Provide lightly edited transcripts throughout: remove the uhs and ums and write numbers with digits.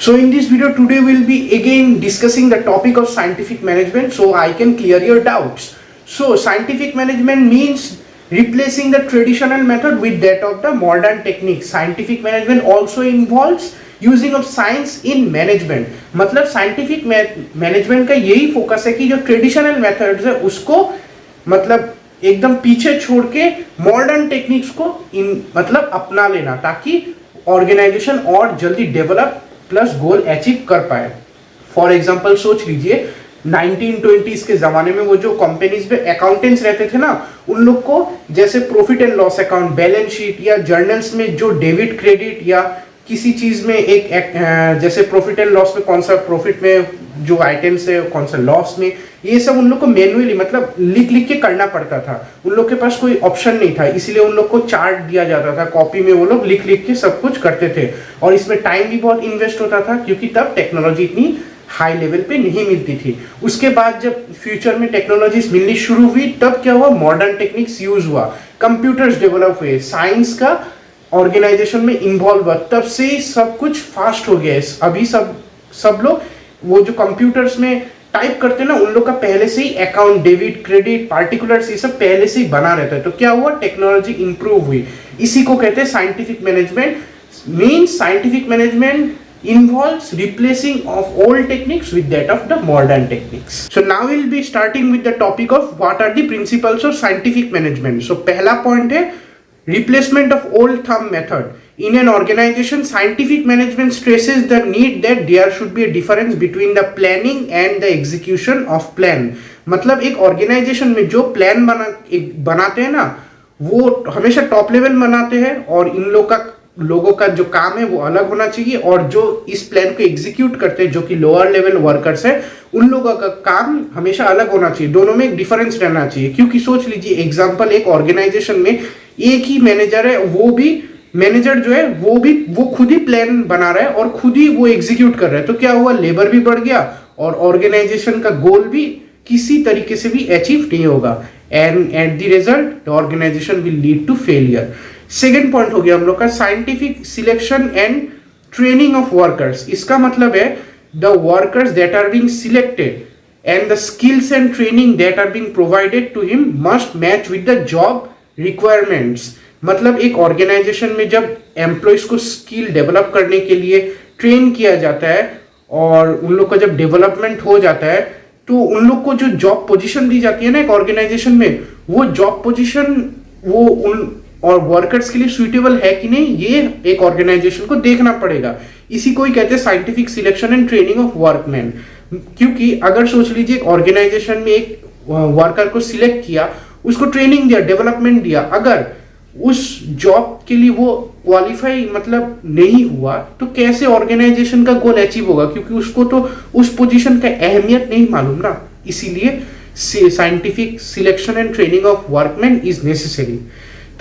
So in this video today we'll be again discussing the topic of scientific management so I can clear your doubts. So scientific management means replacing the traditional method with that of the modern technique. Scientific management also involves using of science in management. मतलब scientific management का यही focus है कि जो traditional methods है उसको मतलब एकदम पीछे छोड़ के मॉडर्न टेक्निक्स को मतलब अपना लेना ताकि ऑर्गेनाइजेशन और जल्दी डेवलप प्लस गोल अचीव कर पाए. फॉर एग्जांपल सोच लीजिए 1920s के ज़माने में वो जो कंपनीज में अकाउंटेंट्स रहते थे ना, उन लोग को जैसे profit and loss account, balance sheet या जर्नल्स में जो डेबिट क्रेडिट या किसी चीज़ में एक जैसे प्रॉफिट एंड लॉस में कौन सा प्रॉफिट में जो आइटम्स है कौन सा लॉस में, ये सब उन लोग को मैन्युअली मतलब लिख लिख के करना पड़ता था. उन लोग के पास कोई ऑप्शन नहीं था, इसलिए उन लोग को चार्ट दिया जाता था, कॉपी में वो लोग लिख लिख के सब कुछ करते थे. और इसमें टाइम भी बहुत इन्वेस्ट होता था क्योंकि तब टेक्नोलॉजी इतनी हाई लेवल पे नहीं मिलती थी. उसके बाद जब फ्यूचर में टेक्नोलॉजीज मिलनी शुरू हुई तब क्या हुआ, मॉडर्न टेक्निक्स यूज हुआ, कंप्यूटर्स डेवलप हुए, साइंस का ऑर्गेनाइजेशन में इन्वॉल्व हुआ, तब से सब कुछ फास्ट हो गया है. अभी सब लोग वो जो कंप्यूटर्स में टाइप करते हैं ना, उन लोग का पहले से ही अकाउंट, डेबिट, क्रेडिट, पार्टिकुलर्स ये सब पहले से ही बना रहता है. तो क्या हुआ, टेक्नोलॉजी इंप्रूव हुई. इसी को कहते हैं scientific management. Means scientific management involves replacing of old techniques with that of the modern techniques. So now we'll be starting with the topic of what are the principles of scientific management. So पहला point है replacement of old thumb method. In an organization, scientific management stresses the need that there should be a difference between the planning and the execution of plan. मतलब एक organization में जो plan बनाते हैं ना, वो हमेशा टॉप लेवल बनाते हैं और इन लोगों का जो काम है वो अलग होना चाहिए, और जो इस प्लान को एग्जीक्यूट करते हैं जो कि लोअर लेवल वर्कर्स है, उन लोगों का काम हमेशा अलग होना चाहिए. दोनों में एक डिफरेंस रहना चाहिए. क्योंकि सोच लीजिए एग्जांपल, एक ऑर्गेनाइजेशन में एक ही मैनेजर है, वो भी मैनेजर जो है वो खुद ही प्लान बना रहा है और खुद ही वो एग्जीक्यूट कर रहा है. तो क्या हुआ, लेबर भी बढ़ गया और ऑर्गेनाइजेशन का गोल भी किसी तरीके से भी अचीव नहीं होगा. And at the result the organization will lead to failure. Second point हो गया हम लोग का scientific selection and training of workers. इसका मतलब है the workers that are being selected and the skills and training that are being provided to him must match with the job requirements. मतलब एक ऑर्गेनाइजेशन में जब एम्प्लॉयज को skill develop करने के लिए ट्रेन किया जाता है और उन लोग का जब डेवलपमेंट हो जाता है, तो उन लोग को जो जॉब पोजीशन दी जाती है ना एक ऑर्गेनाइजेशन में, वो जॉब पोजीशन वो उन और वर्कर्स के लिए सुइटेबल है कि नहीं, ये एक ऑर्गेनाइजेशन को देखना पड़ेगा. इसी को ही कहते हैं scientific selection and training of workman. क्योंकि अगर सोच लीजिए एक ऑर्गेनाइजेशन में एक वर्कर को सिलेक्ट किया, उसको ट्रेनिंग दिया, डेवलपमेंट दिया, अगर उस जॉब के लिए वो क्वालिफाई मतलब नहीं हुआ तो कैसे ऑर्गेनाइजेशन का गोल अचीव होगा, क्योंकि उसको तो उस पोजीशन का अहमियत नहीं मालूम ना. इसीलिए scientific selection and training of workman is necessary.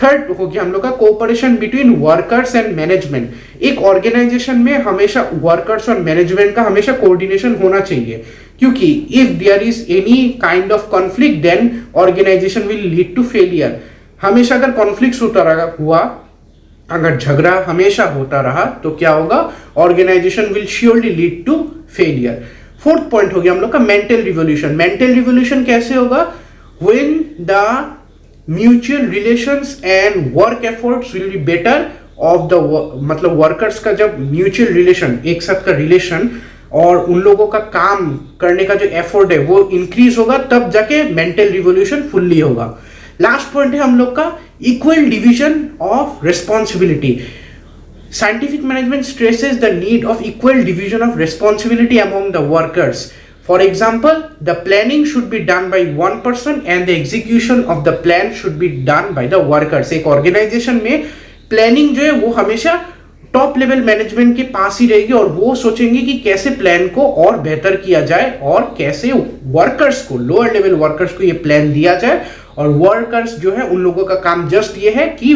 Third हो गया हम लोग का cooperation between workers and management. एक ऑर्गेनाइजेशन में हमेशा वर्कर्स और मैनेजमेंट का हमेशा कोऑर्डिनेशन होना चाहिए, क्योंकि if there is any kind of conflict then organization will lead to failure. हमेशा अगर कॉन्फ्लिक्ट अगर झगड़ा हमेशा होता रहा तो क्या होगा, organization will surely lead to failure. Fourth point हो गया हम लोग का मेंटल रिवोल्यूशन. मेंटल रिवोल्यूशन कैसे होगा, when the mutual relations and work efforts will be better of the मतलब वर्कर्स का जब म्यूचुअल रिलेशन, एक साथ का रिलेशन और उन लोगों का काम करने का जो एफर्ट है वो इंक्रीज होगा, तब जाके मेंटल रिवोल्यूशन फुल्ली होगा. लास्ट पॉइंट है हम लोग का equal division of responsibility. Scientific management stresses the need of equal division of responsibility among the workers. For example, the planning should be done by one person and the execution of the plan should be done by the workers. एक organisation में planning जो है वो हमेशा top level management के पास ही रहेगी और वो सोचेंगे कि कैसे प्लान को और बेहतर किया जाए और कैसे वर्कर्स को, लोअर लेवल वर्कर्स को ये प्लान दिया जाए. और वर्कर्स जो है उन लोगों का काम जस्ट ये है कि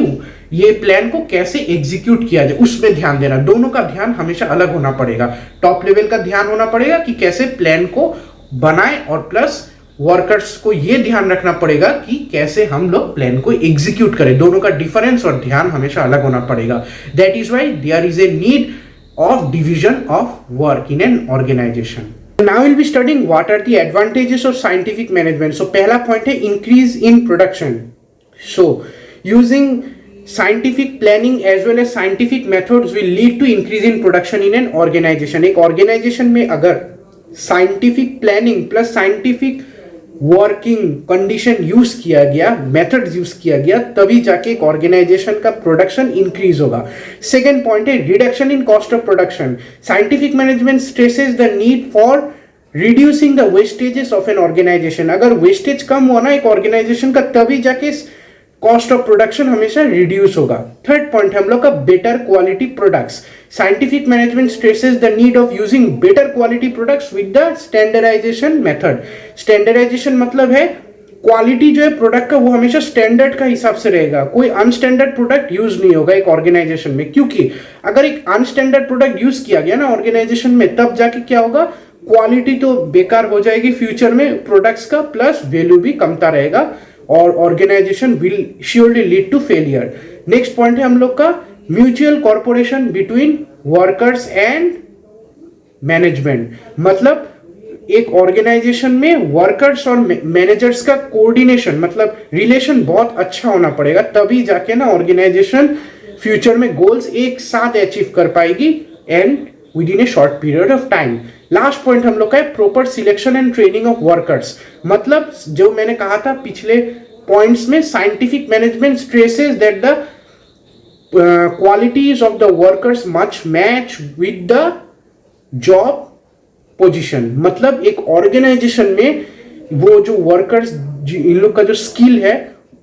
ये प्लान को कैसे एग्जीक्यूट किया जाए, उसमें ध्यान देना. दोनों का ध्यान हमेशा अलग होना पड़ेगा. टॉप लेवल का ध्यान होना पड़ेगा कि कैसे प्लान को बनाए और प्लस वर्कर्स को ये ध्यान रखना पड़ेगा कि कैसे हम लोग प्लान को एग्जीक्यूट करें. दोनों का डिफरेंस और ध्यान हमेशा अलग होना पड़ेगा. That is why there is a need of division of work in an organization. Now we'll be studying what are the advantages of scientific management. So पहला point है increase in production. So using scientific planning as well as scientific methods will lead to increase in production in an organization. एक organization में अगर scientific planning plus scientific working condition use किया गया, methods use किया गया, तभी जाके एक ऑर्गेनाइजेशन का प्रोडक्शन इंक्रीज होगा. सेकेंड पॉइंट है reduction in cost of production. Scientific management stresses the need for reducing the wastages of an organization. अगर वेस्टेज कम हुआ ना एक ऑर्गेनाइजेशन का, तभी जाके कॉस्ट ऑफ प्रोडक्शन हमेशा रिड्यूस होगा. थर्ड पॉइंट हम लोग का better quality products. Scientific management stresses the need of using better quality products with the standardization method. Standardization मतलब है क्वालिटी जो है प्रोडक्ट का वो हमेशा स्टैंडर्ड का हिसाब से रहेगा. कोई अनस्टैंडर्ड प्रोडक्ट यूज नहीं होगा एक ऑर्गेनाइजेशन में, क्योंकि अगर एक अनस्टैंडर्ड प्रोडक्ट यूज किया गया ना ऑर्गेनाइजेशन में, तब जाके क्या होगा, क्वालिटी तो बेकार हो जाएगी फ्यूचर में प्रोडक्ट्स का, प्लस वैल्यू भी कमता रहेगा और organization will surely lead to failure. Next point है हम लोग का mutual corporation between workers and management. मतलब एक ऑर्गेनाइजेशन में वर्कर्स और मैनेजर्स का कोऑर्डिनेशन मतलब रिलेशन बहुत अच्छा होना पड़ेगा, तभी जाके ना ऑर्गेनाइजेशन फ्यूचर में गोल्स एक साथ अचीव कर पाएगी and with in A short period of time. Last point हम लोग का है proper selection and training of workers. मतलब जो मैंने कहा था पिछले पॉइंट्स में, scientific management stresses that the qualities of the workers much match with the job position. मतलब एक ऑर्गेनाइजेशन में वो जो वर्कर्स इन लोग का जो स्किल है,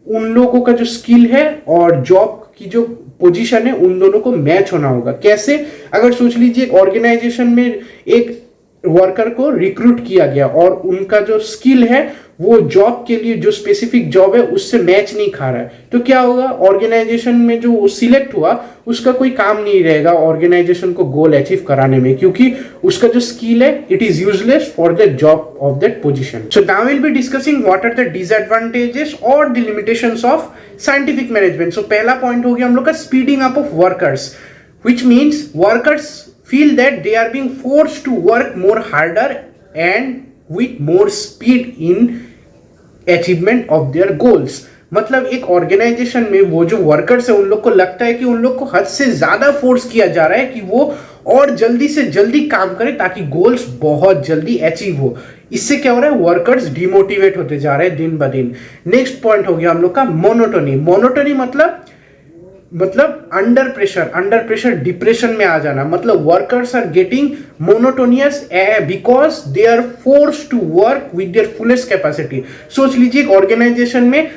उन लोगों का जो स्किल है और जॉब की जो पोजीशन है, उन दोनों को मैच होना होगा. कैसे? अगर सोच लीजिए एक ऑर्गेनाइजेशन में एक वर्कर को रिक्रूट किया गया और उनका जो स्किल है वो जॉब के लिए जो स्पेसिफिक जॉब है उससे मैच नहीं खा रहा है, तो क्या होगा, ऑर्गेनाइजेशन में जो सिलेक्ट हुआ उसका कोई काम नहीं रहेगा ऑर्गेनाइजेशन को गोल अचीव कराने में, क्योंकि उसका जो स्किल है it is useless for the job of that position. So now will be discussing what are the disadvantages और the limitations of scientific management. So पहला पॉइंट हो गया हम लोग का speeding up of workers, which means workers feel that they are being forced to work more harder and with more speed in achievement of their goals. मतलब एक organisation में वो जो वर्कर्स है उन लोग को लगता है कि उन लोग को हद से ज्यादा फोर्स किया जा रहा है कि वो और जल्दी से जल्दी काम करें ताकि गोल्स बहुत जल्दी अचीव हो. इससे क्या हो रहा है, वर्कर्स डिमोटिवेट होते जा रहे हैं दिन ब दिन. नेक्स्ट पॉइंट हो गया हम लोग का मोनोटोनी. मोनोटोनी मतलब अंडर प्रेशर डिप्रेशन में आ जाना. मतलब workers are getting monotonous because they are force to work with their fullest capacity. सोच लीजिए एक ऑर्गेनाइजेशन में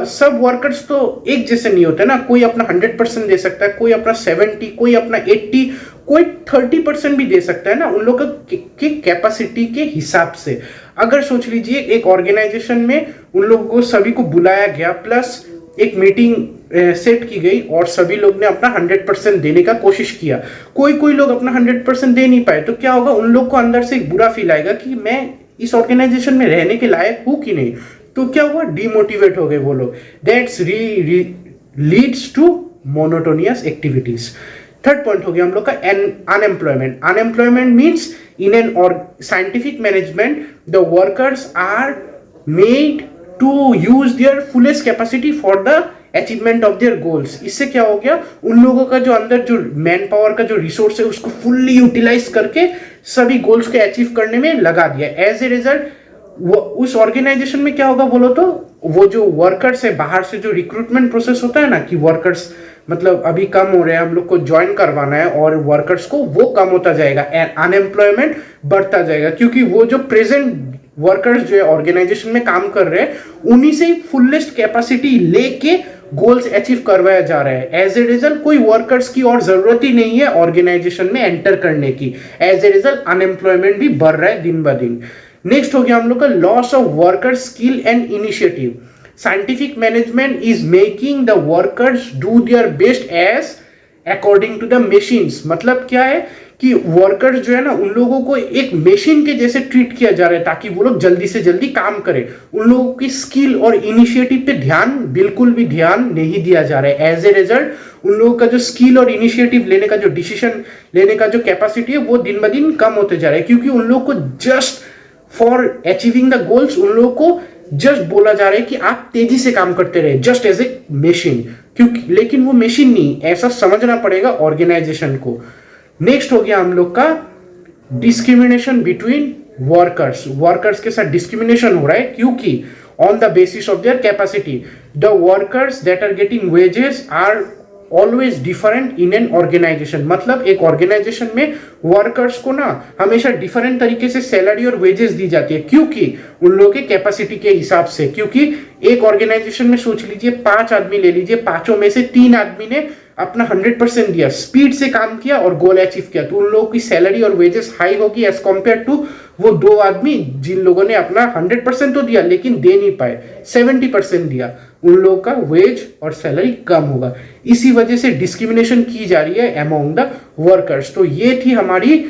सब वर्कर्स तो एक जैसे नहीं होते ना, कोई अपना 100% दे सकता है, कोई अपना 70, कोई अपना 80, कोई 30% भी दे सकता है ना, उन लोगों के कैपेसिटी के हिसाब से. अगर सोच लीजिए एक ऑर्गेनाइजेशन में उन लोगों को सभी को बुलाया गया, प्लस एक मीटिंग सेट की गई और सभी लोग ने अपना 100% देने का कोशिश किया, कोई लोग अपना 100% दे नहीं पाए, तो क्या होगा, उन लोग को अंदर से एक बुरा फील आएगा कि मैं इस ऑर्गेनाइजेशन में रहने के लायक हूं कि नहीं. तो क्या हुआ, डिमोटिवेट हो गए वो लोग. That's leads to monotonous activities. Third point हो गया हम लोग का unemployment. Unemployment means in an scientific management the workers are made to use their fullest capacity for the achievement of their goals. इससे क्या हो गया, उन लोगों का जो अंदर जो मैन पावर का जो रिसोर्स है उसको फुल्ली यूटिलाइज करके सभी गोल्स को अचीव करने में लगा दिया. एज ए रिजल्ट उस ऑर्गेनाइजेशन में क्या होगा बोलो तो, वो जो वर्कर्स है बाहर से जो रिक्रूटमेंट प्रोसेस होता है ना, कि वर्कर्स मतलब अभी कम हो रहे हैं, हम लोग को ज्वाइन करवाना है और वर्कर्स को, वो कम होता जाएगा एंड अनएम्प्लॉयमेंट बढ़ता जाएगा, क्योंकि वो जो प्रेजेंट वर्कर्स जो है ऑर्गेनाइजेशन में काम कर रहे हैं उन्हीं से फुलेस्ट कैपेसिटी लेके गोल्स अचीव करवाया जा रहा है. एज ए रिजल्ट कोई वर्कर्स की और जरूरत ही नहीं है ऑर्गेनाइजेशन में एंटर करने की. एज ए रिजल्ट अनएम्प्लॉयमेंट भी बढ़ रहा है दिन ब दिन. नेक्स्ट हो गया हम लोग का loss of worker skill and initiative. Scientific management is making the workers do their best as according to the machines. मतलब क्या है कि वर्कर्स जो है ना उन लोगों को एक मशीन के जैसे ट्रीट किया जा रहा है ताकि वो लोग जल्दी से जल्दी काम करें। उन लोगों की स्किल और इनिशिएटिव पे बिल्कुल भी ध्यान नहीं दिया जा रहा है। एज ए रिजल्ट उन लोगों का जो स्किल और इनिशिएटिव लेने का जो डिसीजन लेने का जो कैपेसिटी है वो दिन ब दिन कम होते जा रहा है, क्योंकि उन लोगों को just for achieving the goals उन लोगों को जस्ट बोला जा रहा है कि आप तेजी से काम करते रहे जस्ट एज ए मशीन, क्योंकि लेकिन वो मशीन नहीं, ऐसा समझना पड़ेगा ऑर्गेनाइजेशन को। नेक्स्ट हो गया हम लोग का डिस्क्रिमिनेशन बिटवीन वर्कर्स के साथ डिस्क्रिमिनेशन हो रहा है, क्योंकि on the basis of their capacity the workers that are getting wages are always different in an organisation. मतलब एक ऑर्गेनाइजेशन में वर्कर्स को ना हमेशा डिफरेंट तरीके से सैलरी और वेजेस दी जाती है, क्योंकि उन लोगों के कैपेसिटी के हिसाब से। क्योंकि एक ऑर्गेनाइजेशन में सोच लीजिए 5 आदमी ले लीजिए, 5 में से 3 आदमी ने अपना 100% दिया, स्पीड से काम किया और गोल अचीव किया, तो उन लोगों की सैलरी और वेजेस हाई होगी एज कम्पेयर टू वो 2 आदमी जिन लोगों ने अपना 100% तो दिया लेकिन दे नहीं पाए, 70% दिया, उन लोगों का वेज और सैलरी कम होगा। इसी वजह से डिस्क्रिमिनेशन की जा रही है अमॉन्ग द वर्कर्स। तो ये थी हमारी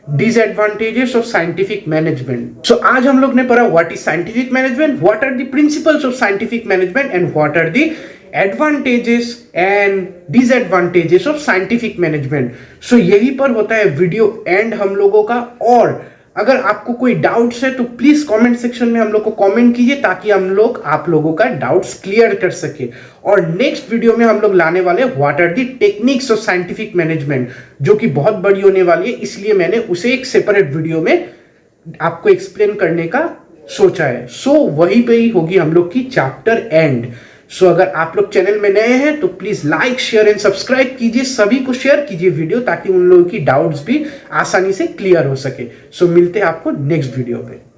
disadvantages of scientific management. So आज हम लोग ने पढ़ा what is scientific management, what are the principles of scientific management and what are the advantages and disadvantages of scientific management. So यही पर होता है वीडियो एंड हम लोगों का। और अगर आपको कोई डाउट्स है तो प्लीज कमेंट सेक्शन में हम लोग को कमेंट कीजिए ताकि हम लोग आप लोगों का डाउट्स क्लियर कर सके। और नेक्स्ट वीडियो में हम लोग लाने वाले what are the techniques of scientific management, जो कि बहुत बड़ी होने वाली है, इसलिए मैंने उसे एक सेपरेट वीडियो में आपको एक्सप्लेन करने का सोचा है। सो वहीं पे ही होगी हम लोग की चैप्टर एंड। सो अगर आप लोग चैनल में नए हैं तो please like share and subscribe कीजिए, सभी को शेयर कीजिए वीडियो, ताकि उन लोगों की डाउट्स भी आसानी से क्लियर हो सके। सो मिलते हैं आपको नेक्स्ट वीडियो पे।